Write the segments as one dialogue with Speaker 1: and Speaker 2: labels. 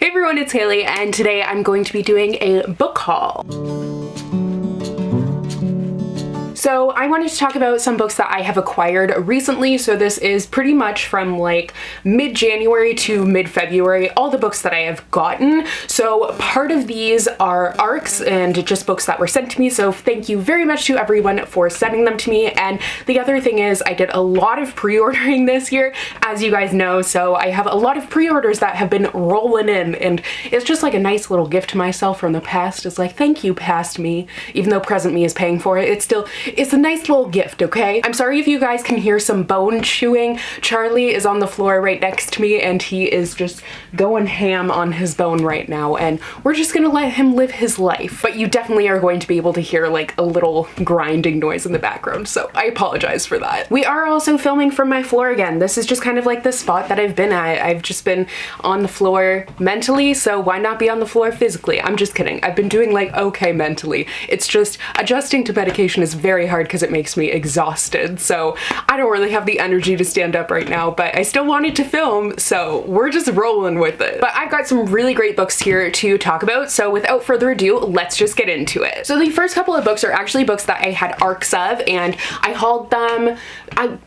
Speaker 1: everyone, it's Hailey, and today I'm going to be doing a book haul. So I wanted to talk about some books that I have acquired recently. So this is pretty much from like mid-January to mid-February, all the books that I have gotten. So part of these are ARCs and just books that were sent to me. So thank you very much to everyone for sending them to me. And the other thing is I did a lot of pre-ordering this year, as you guys know. So I have a lot of pre-orders that have been rolling in, and it's just like a nice little gift to myself from the past. It's like, thank you, past me. Even though present me is paying for it, it's a nice little gift, okay? I'm sorry if you guys can hear some bone chewing. Charlie is on the floor right next to me and he is just going ham on his bone right now, and we're just gonna let him live his life. But you definitely are going to be able to hear like a little grinding noise in the background, so I apologize for that. We are also filming from my floor again. This is just kind of like the spot that I've been at. I've just been on the floor mentally, so why not be on the floor physically? I'm just kidding. I've been doing like okay mentally. It's just adjusting to medication is very hard because it makes me exhausted, so I don't really have the energy to stand up right now, but I still wanted to film, so we're just rolling with it. But I've got some really great books here to talk about, so without further ado, let's just get into it. So the first couple of books are actually books that I had ARCs of, and I hauled them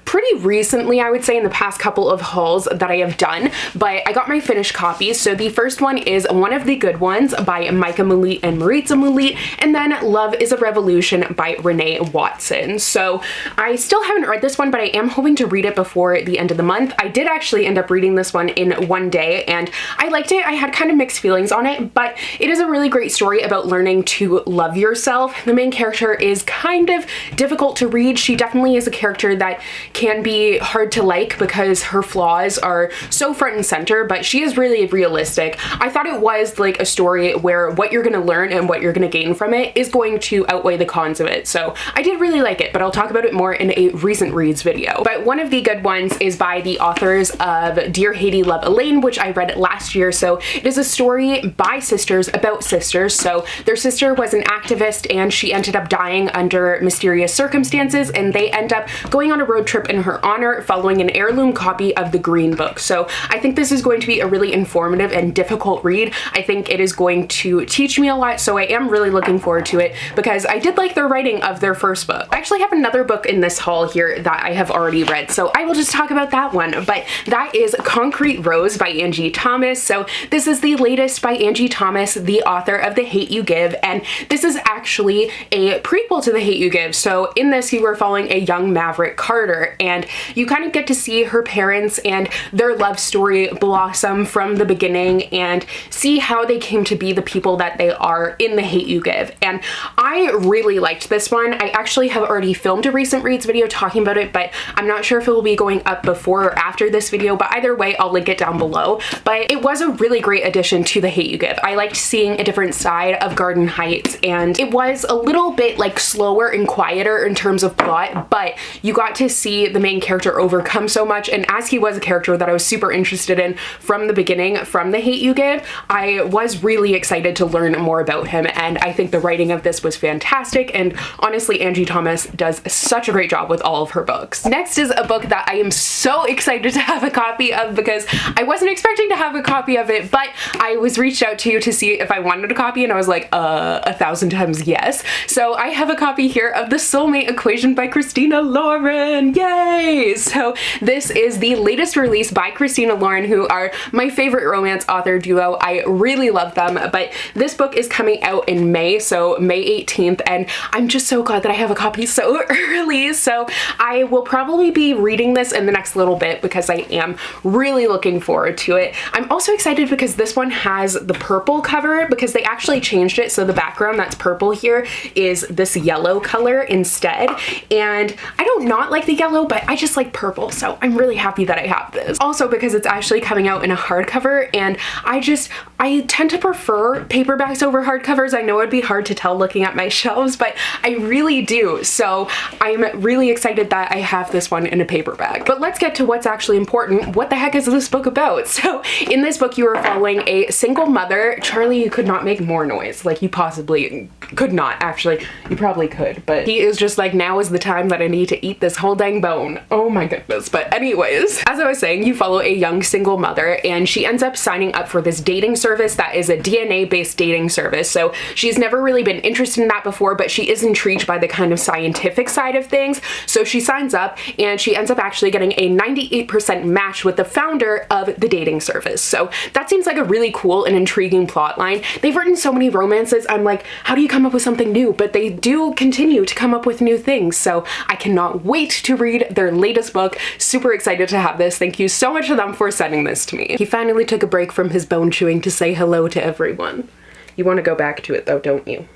Speaker 1: pretty recently, I would say, in the past couple of hauls that I have done, but I got my finished copies. So the first one is One of the Good Ones by Maika Moulite and Maritza Moulite, and then Love is a Revolution by Renee Watson. So I still haven't read this one, but I am hoping to read it before the end of the month. I did actually end up reading this one in one day, and I liked it. I had kind of mixed feelings on it, but it is a really great story about learning to love yourself. The main character is kind of difficult to read. She definitely is a character that can be hard to like because her flaws are so front and center, but she is really realistic. I thought it was like a story where what you're gonna learn and what you're gonna gain from it is going to outweigh the cons of it. So I did really like it, but I'll talk about it more in a recent reads video. But One of the Good Ones is by the authors of Dear Haiti, Love Elaine, which I read last year. So it is a story by sisters about sisters. So their sister was an activist and she ended up dying under mysterious circumstances, and they end up going on a road trip in her honor following an heirloom copy of the Green Book. So I think this is going to be a really informative and difficult read. I think it is going to teach me a lot, so I am really looking forward to it because I did like the writing of their first book. I actually have another book in this haul here that I have already read, so I will just talk about that one, but that is Concrete Rose by Angie Thomas. So this is the latest by Angie Thomas, the author of The Hate You Give, and this is actually a prequel to The Hate You Give. So in this, you were following a young Maverick Carter, and you kind of get to see her parents and their love story blossom from the beginning and see how they came to be the people that they are in The Hate You Give. And I really liked this one. I actually have already filmed a recent reads video talking about it, but I'm not sure if it will be going up before or after this video, but either way, I'll link it down below. But it was a really great addition to The Hate You Give. I liked seeing a different side of Garden Heights, and it was a little bit like slower and quieter in terms of plot, but you got to see the main character overcome so much, and as he was a character that I was super interested in from the beginning, from The Hate You Give, I was really excited to learn more about him, and I think the writing of this was fantastic, and honestly, Angie Thomas does such a great job with all of her books. Next is a book that I am so excited to have a copy of because I wasn't expecting to have a copy of it, but I was reached out to see if I wanted a copy, and I was like, 1,000 times yes. So I have a copy here of The Soulmate Equation by Christina Lauren. Yay! So this is the latest release by Christina Lauren, who are my favorite romance author duo. I really love them, but this book is coming out in May, so May 18th, and I'm just so glad that I have a copy so early. So I will probably be reading this in the next little bit because I am really looking forward to it. I'm also excited because this one has the purple cover because they actually changed it, so the background that's purple here is this yellow color instead, and I don't not like the yellow, but I just like purple, so I'm really happy that I have this. Also because it's actually coming out in a hardcover, and I tend to prefer paperbacks over hardcovers. I know it'd be hard to tell looking at my shelves, but I really do, so I'm really excited that I have this one in a paperback. But let's get to what's actually important. What the heck is this book about? So in this book, you are following a single mother. Charlie, you could not make more noise. Like, you possibly could not, actually. You probably could, but he is just like, now is the time that I need to eat this whole dang bone. Oh my goodness. But anyways, as I was saying, you follow a young single mother, and she ends up signing up for this dating service that is a DNA-based dating service. So she's never really been interested in that before, but she is intrigued by the kind of scientific side of things. So she signs up, and she ends up actually getting a 98% match with the founder of the dating service. So that seems like a really cool and intriguing plot line. They've written so many romances. I'm like, how do you come up with something new? But they do continue to come up with new things. So I cannot wait to read their latest book. Super excited to have this. Thank you so much to them for sending this to me. He finally took a break from his bone chewing to say hello to everyone. You want to go back to it though, don't you?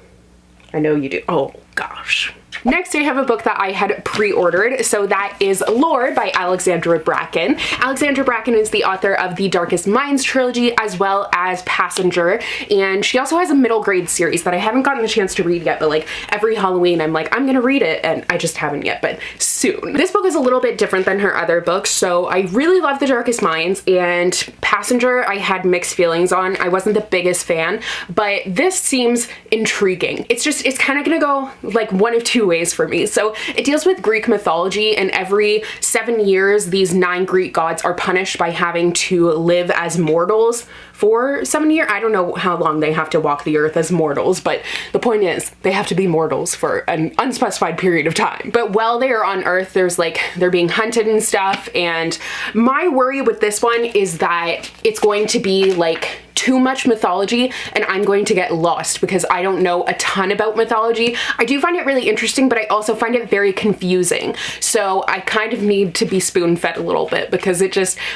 Speaker 1: I know you do. Oh gosh. Next, I have a book that I had pre-ordered, so that is Lore by Alexandra Bracken. Alexandra Bracken is the author of the Darkest Minds trilogy as well as Passenger, and she also has a middle grade series that I haven't gotten a chance to read yet, but like every Halloween I'm like, I'm gonna read it, and I just haven't yet, but soon. This book is a little bit different than her other books, so I really love The Darkest Minds, and Passenger I had mixed feelings on. I wasn't the biggest fan, but this seems intriguing. It's kind of gonna go like one of two ways for me. So it deals with Greek mythology, and every 7 years these 9 Greek gods are punished by having to live as mortals for 7 years. I don't know how long they have to walk the earth as mortals, but the point is they have to be mortals for an unspecified period of time. But while they are on earth, there's like, they're being hunted and stuff, and my worry with this one is that it's going to be like too much mythology and I'm going to get lost because I don't know a ton about mythology. I do find it really interesting, but I also find it very confusing. So I kind of need to be spoon-fed a little bit because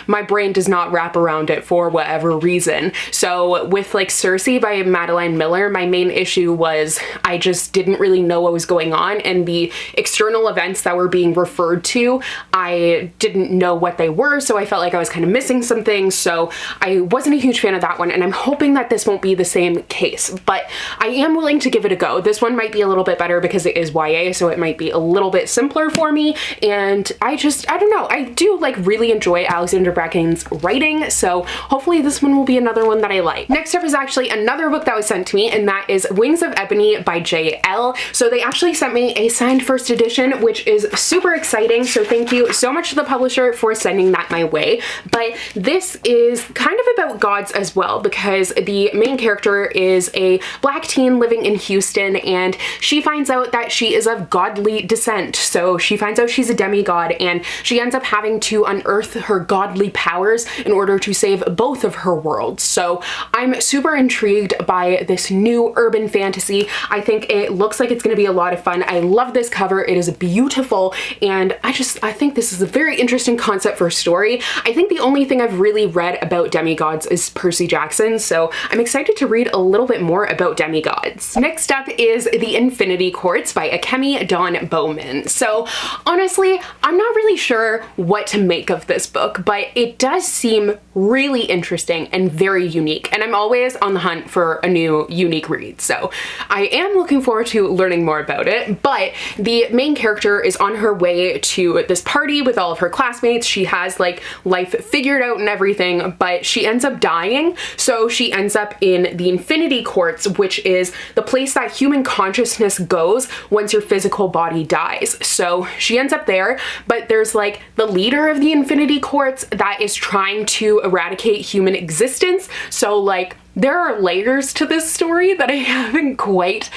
Speaker 1: my brain does not wrap around it for whatever reason. So with like Circe by Madeline Miller, my main issue was I just didn't really know what was going on, and the external events that were being referred to, I didn't know what they were, so I felt like I was kind of missing some things. So I wasn't a huge fan of that one, and I'm hoping that this won't be the same case, but I am willing to give it a go. This one might be a little bit better because it is YA, so it might be a little bit simpler for me, and I don't know. I do like really enjoy Alexandra Bracken's writing, so hopefully this one will be another one that I like. Next up is actually another book that was sent to me, and that is Wings of Ebony by Elle. So they actually sent me a signed first edition, which is super exciting, so thank you so much to the publisher for sending that my way. But this is kind of about gods as well, because the main character is a black teen living in Houston, and she finds out that she is of godly descent. So she finds out she's a demigod, and she ends up having to unearth her godly powers in order to save both of her worlds. So I'm super intrigued by this new urban fantasy. I think it looks like it's going to be a lot of fun. I love this cover. It is beautiful, and I think this is a very interesting concept for a story. I think the only thing I've really read about demigods is Percy Jackson, so I'm excited to read a little bit more about demigods. Next up is The Infinity Quartz by Akemi Bowman. So honestly, I'm not really sure what to make of this book, but it does seem really interesting and very unique, and I'm always on the hunt for a new unique read, so I am looking forward to learning more about it. But the main character is on her way to this party with all of her classmates. She has like life figured out and everything, but she ends up dying, so she ends up in the Infinity Quartz, which is the place that human consciousness goes once your physical body dies. So she ends up there, but there's like the leader of the Infinity Quartz that is trying to eradicate human existence. So like there are layers to this story that I haven't quite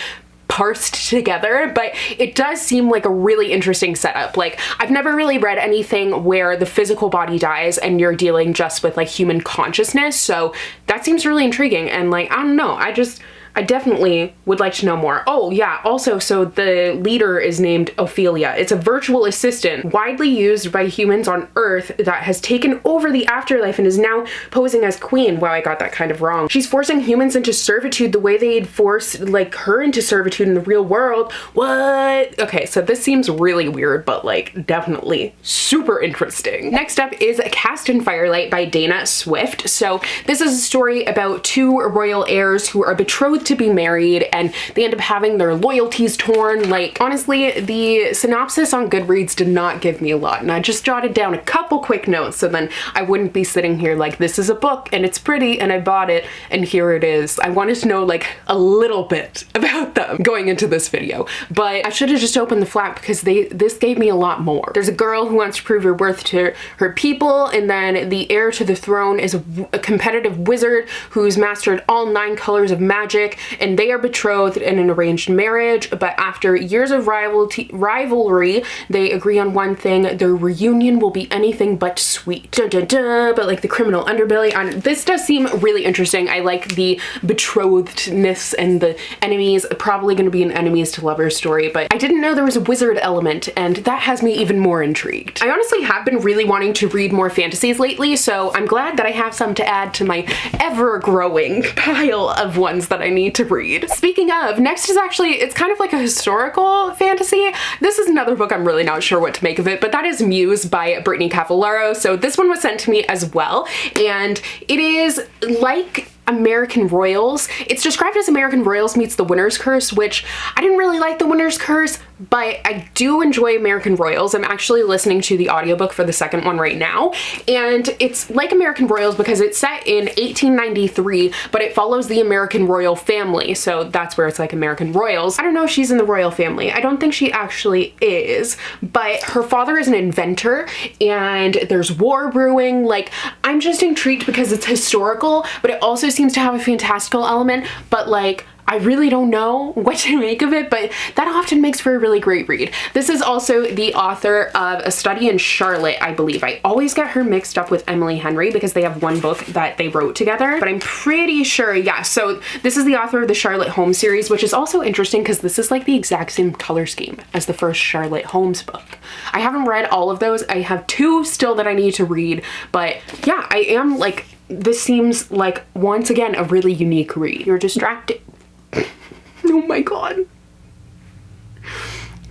Speaker 1: parsed together, but it does seem like a really interesting setup. Like, I've never really read anything where the physical body dies and you're dealing just with like human consciousness, so that seems really intriguing, and like, I don't know, I definitely would like to know more. Oh yeah, also, so the leader is named Ophelia. It's a virtual assistant widely used by humans on Earth that has taken over the afterlife and is now posing as queen. Wow, I got that kind of wrong. She's forcing humans into servitude the way they'd force like her into servitude in the real world. What? Okay, so this seems really weird, but like definitely super interesting. Next up is Cast in Firelight by Dana Swift. So this is a story about two royal heirs who are betrothed betrothed to be married and they end up having their loyalties torn. Like, honestly, the synopsis on Goodreads did not give me a lot, and I just jotted down a couple quick notes so then I wouldn't be sitting here like, this is a book and it's pretty and I bought it and here it is. I wanted to know like a little bit about them going into this video, but I should have just opened the flap because this gave me a lot more. There's a girl who wants to prove her worth to her people, and then the heir to the throne is a competitive wizard who's mastered all 9 colors of magic, and they are betrothed in an arranged marriage, but after years of rivalry, they agree on one thing: their reunion will be anything but sweet. Dun, dun, dun, but like the criminal underbelly. This does seem really interesting. I like the betrothedness and the enemies. Probably going to be an enemies to lovers story, but I didn't know there was a wizard element, and that has me even more intrigued. I honestly have been really wanting to read more fantasies lately, so I'm glad that I have some to add to my ever-growing pile of ones that I need to read. Speaking of, next is actually, it's kind of like a historical fantasy. This is another book I'm really not sure what to make of it, but that is Muse by Brittany Cavallaro. So this one was sent to me as well, and it is like American Royals. It's described as American Royals meets The Winner's Curse, which I didn't really like The Winner's Curse, but I do enjoy American Royals. I'm actually listening to the audiobook for the second one right now, and it's like American Royals because it's set in 1893, but it follows the American royal family, so that's where it's like American Royals. I don't know if she's in the royal family. I don't think she actually is, but her father is an inventor, and there's war brewing. Like, I'm just intrigued because it's historical, but it also seems to have a fantastical element, but like, I really don't know what to make of it, but that often makes for a really great read. This is also the author of A Study in Charlotte, I believe. I always get her mixed up with Emily Henry because they have one book that they wrote together, but I'm pretty sure, yeah. So this is the author of the Charlotte Holmes series, which is also interesting because this is like the exact same color scheme as the first Charlotte Holmes book. I haven't read all of those. I have 2 still that I need to read, but yeah, I am like, this seems like, once again, a really unique read. You're distracted. Oh my god.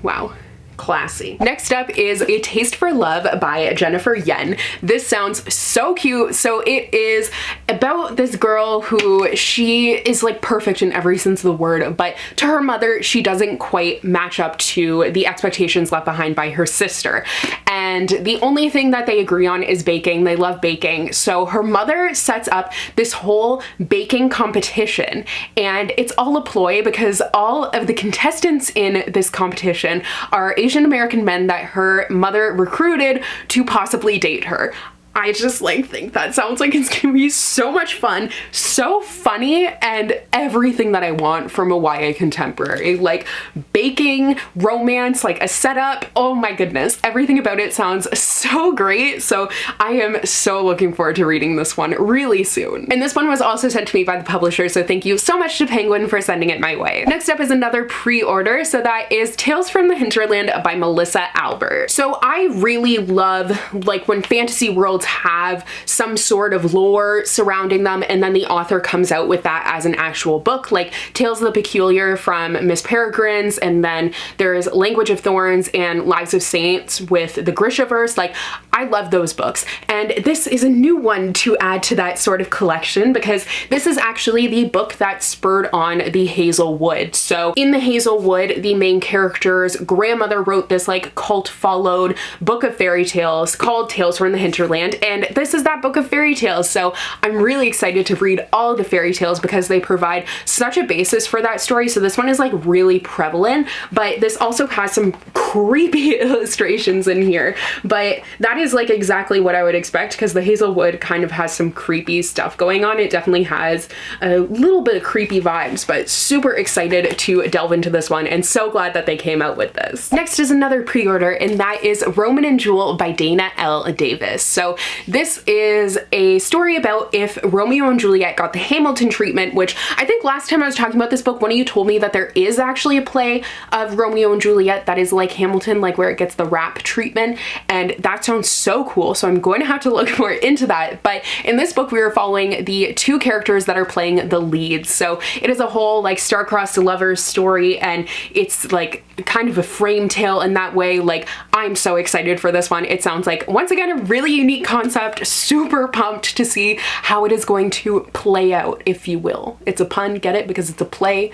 Speaker 1: Wow. Classy. Next up is A Taste for Love by Jennifer Yen. This sounds so cute. So it is about this girl who, she is like perfect in every sense of the word, but to her mother, she doesn't quite match up to the expectations left behind by her sister. And the only thing that they agree on is baking. They love baking. So her mother sets up this whole baking competition, and it's all a ploy because all of the contestants in this competition are Asian American men that her mother recruited to possibly date her. I just like think that sounds like it's gonna be so much fun, so funny, and everything that I want from a YA contemporary. Like baking, romance, like a setup. Oh my goodness, everything about it sounds so great. So I am so looking forward to reading this one really soon. And this one was also sent to me by the publisher, so thank you so much to Penguin for sending it my way. Next up is another pre-order, so that is Tales from the Hinterland by Melissa Albert. So I really love like when fantasy worlds have some sort of lore surrounding them and then the author comes out with that as an actual book, like Tales of the Peculiar from Miss Peregrine's, and then there's Language of Thorns and Lives of Saints with the Grishaverse. Like, I love those books, and this is a new one to add to that sort of collection because this is actually the book that spurred on the Hazelwood. So in the Hazelwood, the main character's grandmother wrote this like cult followed book of fairy tales called Tales from the Hinterland, and this is that book of fairy tales. So I'm really excited to read all the fairy tales because they provide such a basis for that story. So this one is like really prevalent, but this also has some creepy illustrations in here, but that is like exactly what I would expect because the Hazelwood kind of has some creepy stuff going on. It definitely has a little bit of creepy vibes, but super excited to delve into this one and so glad that they came out with this. Next is another pre-order, and that is Roman and Jewel by Dana L. Davis. So this is a story about if Romeo and Juliet got the Hamilton treatment, which I think last time I was talking about this book, one of you told me that there is actually a play of Romeo and Juliet that is like Hamilton, like where it gets the rap treatment, and that sounds so cool, so I'm going to have to look more into that. But in this book, we are following the two characters that are playing the leads. So it is a whole like star-crossed lovers story, and it's like kind of a frame tale in that way. Like, I'm so excited for this one. It sounds like, once again, a really unique concept. Super pumped to see how it is going to play out, if you will. It's a pun, get it? Because it's a play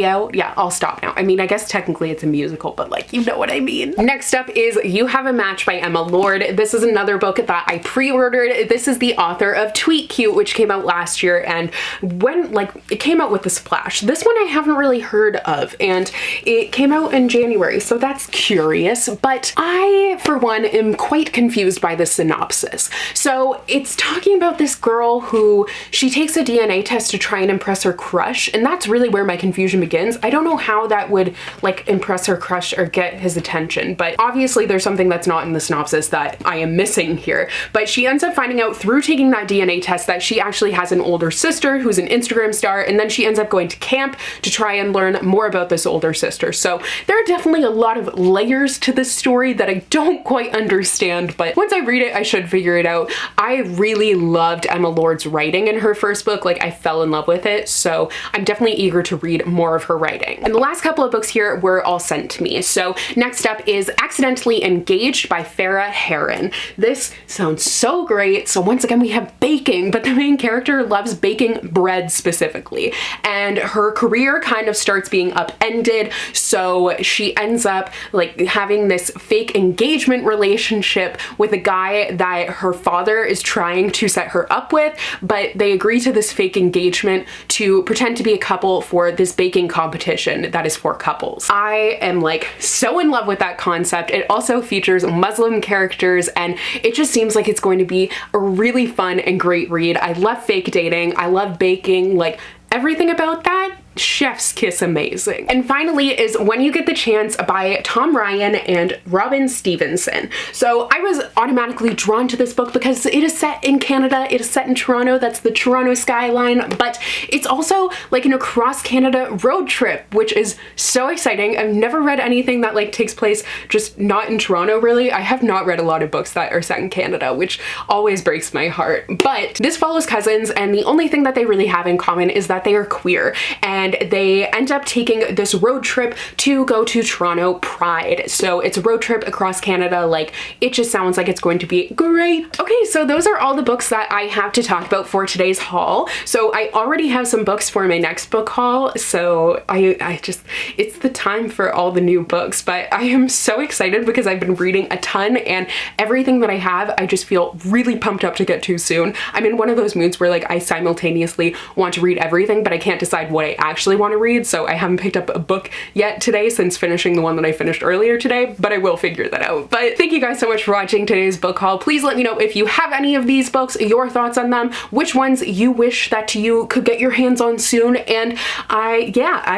Speaker 1: out. Yeah, I'll stop now. I mean, I guess technically it's a musical, but like, you know what I mean. Next up is You Have a Match by Emma Lord. This is another book that I pre-ordered. This is the author of Tweet Cute, which came out last year, and when like it came out with a splash. This one I haven't really heard of, and it came out in January, so that's curious, but I, for one, am quite confused by the synopsis. So it's talking about this girl who, she takes a DNA test to try and impress her crush, and that's really where my confusion begins. I don't know how that would like impress her crush or get his attention, but obviously there's something that's not in the synopsis that I am missing here. But she ends up finding out through taking that DNA test that she actually has an older sister who's an Instagram star, and then she ends up going to camp to try and learn more about this older sister. So there are definitely a lot of layers to this story that I don't quite understand, but once I read it, I should figure it out. I really loved Emma Lord's writing in her first book. Like, I fell in love with it, so I'm definitely eager to read more of her writing. And the last couple of books here were all sent to me. So next up is Accidentally Engaged by Farrah Heron. This sounds so great. So once again, we have baking, but the main character loves baking bread specifically, and her career kind of starts being upended. So she ends up like having this fake engagement relationship with a guy that her father is trying to set her up with, but they agree to this fake engagement to pretend to be a couple for this baking competition that is for couples. I am like so in love with that concept. It also features Muslim characters, and it just seems like it's going to be a really fun and great read. I love fake dating. I love baking. Like, everything about that, chef's kiss amazing. And finally is When You Get the Chance by Tom Ryan and Robin Stevenson. So I was automatically drawn to this book because it is set in Canada, it is set in Toronto, that's the Toronto skyline, but it's also like an across Canada road trip, which is so exciting. I've never read anything that like takes place just not in Toronto, really. I have not read a lot of books that are set in Canada, which always breaks my heart. But this follows cousins, and the only thing that they really have in common is that they are queer, and they end up taking this road trip to go to Toronto Pride. So it's a road trip across Canada. Like, it just sounds like it's going to be great. Okay, so those are all the books that I have to talk about for today's haul. So I already have some books for my next book haul, so I just, it's the time for all the new books, but I am so excited because I've been reading a ton, and everything that I have, I just feel really pumped up to get to soon. I'm in one of those moods where like I simultaneously want to read everything, but I can't decide what I actually want to read, so I haven't picked up a book yet today since finishing the one that I finished earlier today, but I will figure that out. But thank you guys so much for watching today's book haul. Please let me know if you have any of these books, your thoughts on them, which ones you wish that you could get your hands on soon, and I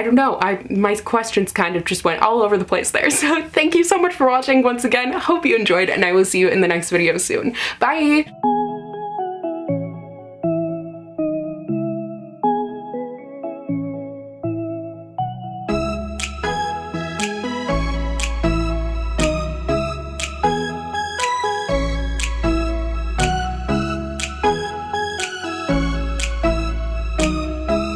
Speaker 1: don't know, my questions kind of just went all over the place there. So thank you so much for watching once again. I hope you enjoyed, and I will see you in the next video soon. Bye!